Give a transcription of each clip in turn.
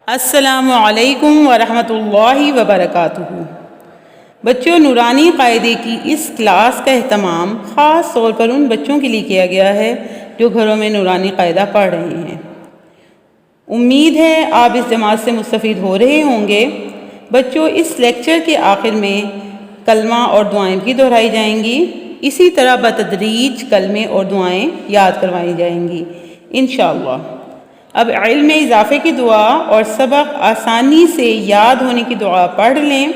السلام علیکم ورحمۃ اللہ وبرکاتہ۔ بچوں، نورانی قاعدے کی اس کلاس کا اہتمام خاص طور پر ان بچوں کے لیے کیا گیا ہے جو گھروں میں نورانی قاعدہ پڑھ رہے ہیں۔ امید ہے آپ اس جماعت سے مستفید ہو رہے ہوں گے۔ بچوں، اس لیکچر کے آخر میں کلمہ اور دعائیں بھی دہرائی جائیں گی۔ اسی طرح بتدریج کلمے اور دعائیں یاد کروائی جائیں گی انشاءاللہ۔ اب علم اضافے کی دعا اور سبق آسانی سے یاد ہونے کی دعا پڑھ لیں۔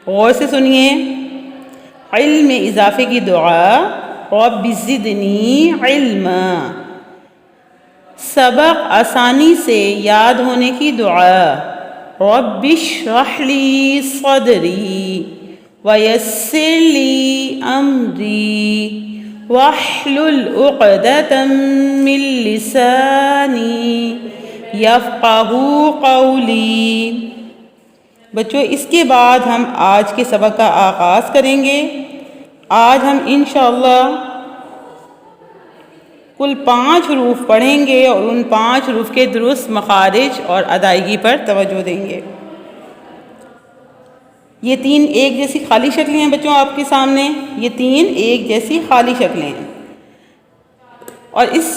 غور سے سنیے۔ علم اضافے کی دعا، رب زدنی علما۔ سبق آسانی سے یاد ہونے کی دعا، رب اشرح لی صدری ویسر لی امری واحلل عقدۃ من لسانی یفقہوا قولی۔ بچوں، اس کے بعد ہم آج کے سبق کا آغاز کریں گے۔ آج ہم انشاءاللہ کل 5 حروف پڑھیں گے اور ان 5 حروف کے درست مخارج اور ادائیگی پر توجہ دیں گے۔ یہ 3 ایک جیسی خالی شکلیں ہیں بچوں آپ کے سامنے، یہ 3 ایک جیسی خالی شکلیں ہیں، اور اس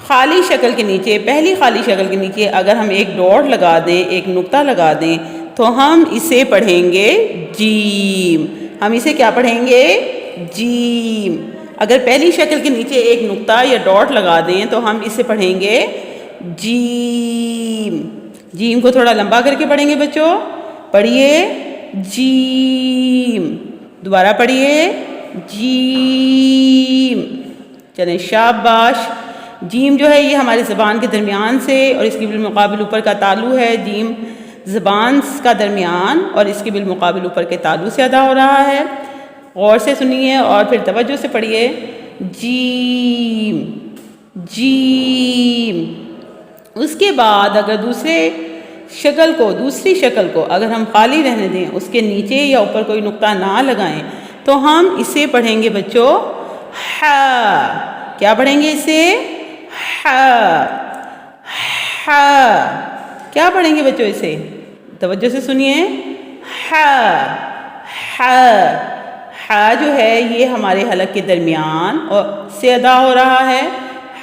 خالی شکل کے نیچے، پہلی خالی شکل کے نیچے اگر ہم ایک ڈاٹ لگا دیں، ایک نقطہ لگا دیں، تو ہم اسے پڑھیں گے جیم۔ ہم اسے کیا پڑھیں گے؟ جیم۔ اگر پہلی شکل کے نیچے ایک نقطہ یا ڈاٹ لگا دیں تو ہم اسے پڑھیں گے جیم۔ جیم کو تھوڑا لمبا کر کے پڑھیں گے بچوں، پڑھیے جیم، دوبارہ پڑھیے جیم۔ چلیں شاباش۔ جیم جو ہے یہ ہماری زبان کے درمیان سے اور اس کے بالمقابل اوپر کا تالو ہے۔ جیم زبان کا درمیان اور اس کے بالمقابل اوپر کے تالو سے ادا ہو رہا ہے۔ غور سے سنیے اور پھر توجہ سے پڑھیے جیم جیم۔ اس کے بعد اگر دوسری شکل کو اگر ہم خالی رہنے دیں، اس کے نیچے یا اوپر کوئی نقطہ نہ لگائیں، تو ہم اسے پڑھیں گے بچوں ہا۔ کیا پڑھیں گے اسے؟ ہا ہا۔ کیا پڑھیں گے بچوں اسے؟ توجہ سے سنیے، ہا ہا۔ ہا جو ہے یہ ہمارے حلق کے درمیان اور سے ادا ہو رہا ہے۔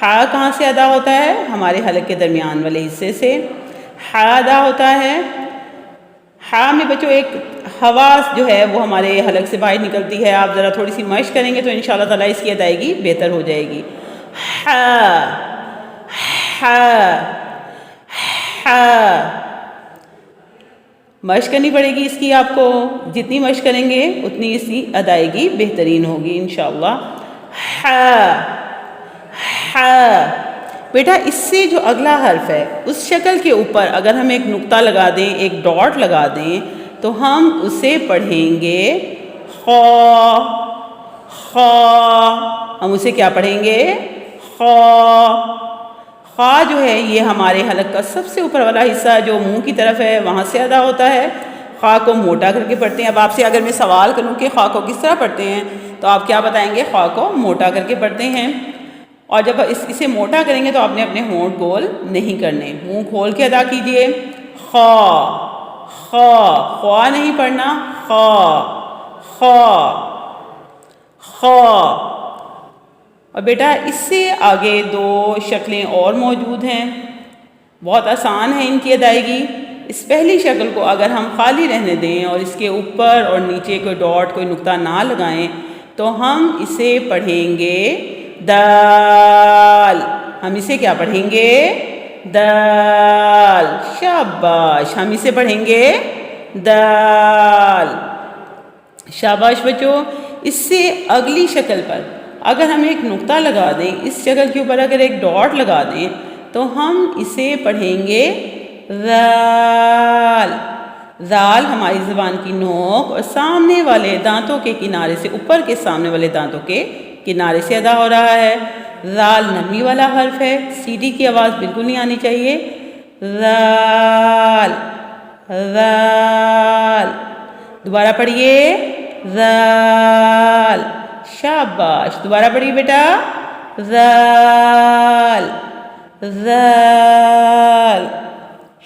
ہا کہاں سے ادا ہوتا ہے؟ ہمارے حلق کے درمیان والے حصے سے ہا ادا ہوتا ہے۔ ہا میں بچوں ایک ہوا جو ہے وہ ہمارے حلق سے باہر نکلتی ہے۔ آپ ذرا تھوڑی سی مشق کریں گے تو انشاءاللہ تعالیٰ اس کی ادائیگی بہتر ہو جائے گی۔ ہا ہا ہا۔ مشق کرنی پڑے گی اس کی آپ کو، جتنی مشق کریں گے اتنی اس کی ادائیگی بہترین ہوگی انشاءاللہ۔ ہا ہا۔ بیٹا اس سے جو اگلا حرف ہے اس شکل کے اوپر اگر ہم ایک نقطہ لگا دیں، ایک ڈاٹ لگا دیں، تو ہم اسے پڑھیں گے خا خا۔ ہم اسے کیا پڑھیں گے؟ خا۔ خا جو ہے یہ ہمارے حلق کا سب سے اوپر والا حصہ جو منہ کی طرف ہے وہاں سے ادا ہوتا ہے۔ خا کو موٹا کر کے پڑھتے ہیں۔ اب آپ سے اگر میں سوال کروں کہ خا کو کس طرح پڑھتے ہیں تو آپ کیا بتائیں گے؟ خا کو موٹا کر کے پڑھتے ہیں۔ اور جب اسے موٹا کریں گے تو آپ نے اپنے ہونٹ گول نہیں کرنے، منہ کھول کے ادا کیجئے۔ خا خا۔ خوا نہیں پڑھنا، خا خا خا۔ اور بیٹا اس سے آگے 2 شکلیں اور موجود ہیں، بہت آسان ہے ان کی ادائیگی۔ اس پہلی شکل کو اگر ہم خالی رہنے دیں اور اس کے اوپر اور نیچے کوئی ڈاٹ کوئی نقطہ نہ لگائیں تو ہم اسے پڑھیں گے دال۔ ہم اسے کیا پڑھیں گے؟ دال۔ شاباش۔ ہم اسے پڑھیں گے دال۔ شاباش بچوں۔ اس سے اگلی شکل پر اگر ہم ایک نقطہ لگا دیں، اس شکل کے اوپر اگر ایک ڈاٹ لگا دیں تو ہم اسے پڑھیں گے ذال۔ ذال ہماری زبان کی نوک اور سامنے والے دانتوں کے کنارے سے، اوپر کے سامنے والے دانتوں کے کنارے سے ادا ہو رہا ہے۔ ذال نرمی والا حرف ہے، سیدھی کی آواز بالکل نہیں آنی چاہیے۔ ذال ذال۔ دوبارہ پڑھیے ذال۔ شاباش۔ دوبارہ پڑھیے بیٹا ذال ذال۔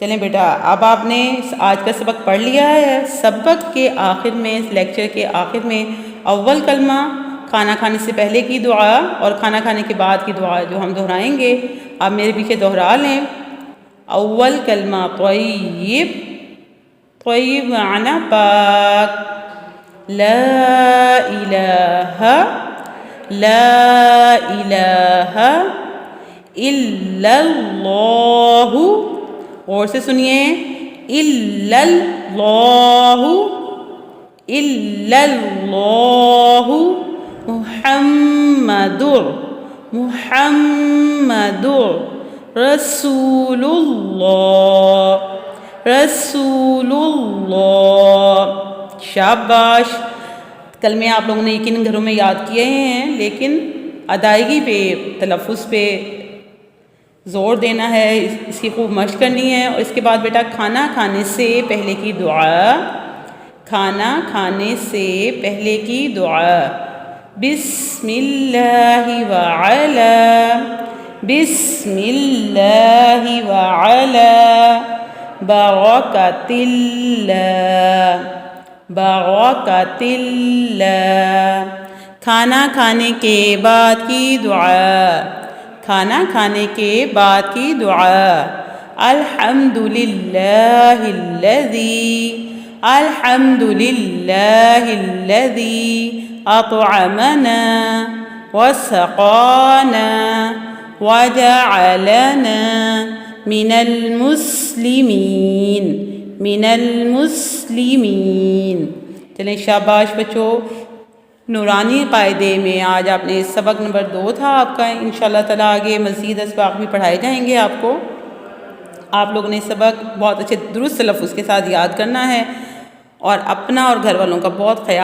چلیں بیٹا، اب آپ نے آج کا سبق پڑھ لیا ہے۔ سبق کے آخر میں، لیکچر کے آخر میں اول کلمہ کھانا کھانے سے پہلے کی دعا اور کھانا کھانے کے بعد کی دعا جو ہم دہرائیں گے، آپ میرے پیچھے دہرا لیں۔ اول کلمہ طیب، طیب معنی پاک، لا الہ، لا الہ الا اللہ، غور سے سنیے، الا اللہ، الا اللہ، محمد، محمد رسول اللہ، رسول اللہ۔ شاباش، کلمے آپ لوگوں نے یقیناً گھروں میں یاد کیے ہیں، لیکن ادائیگی پہ، تلفظ پہ زور دینا ہے، اس کی خوب مشق کرنی ہے۔ اور اس کے بعد بیٹا کھانا کھانے سے پہلے کی دعا، کھانا کھانے سے پہلے کی دعا، بسم اللہ وعلا، بسم اللہ وعلا برکت اللہ، برکت اللہ۔ کھانا کھانے کے بعد کی دعا، کھانا کھانے کے بعد کی دعا، الحمد للہ الذی، الحمد للہ الذی اطعمنا وسقانا وجعلنا من المسلمین، من المسلمین۔ چلیں شاباش بچوں، نورانی قاعدے میں آج آپ نے سبق نمبر 2 تھا آپ کا۔ انشاءاللہ تعالیٰ آگے مزید اسباق بھی پڑھائے جائیں گے آپ کو۔ آپ لوگوں نے سبق بہت اچھے درست تلفظ کے ساتھ یاد کرنا ہے اور اپنا اور گھر والوں کا بہت خیال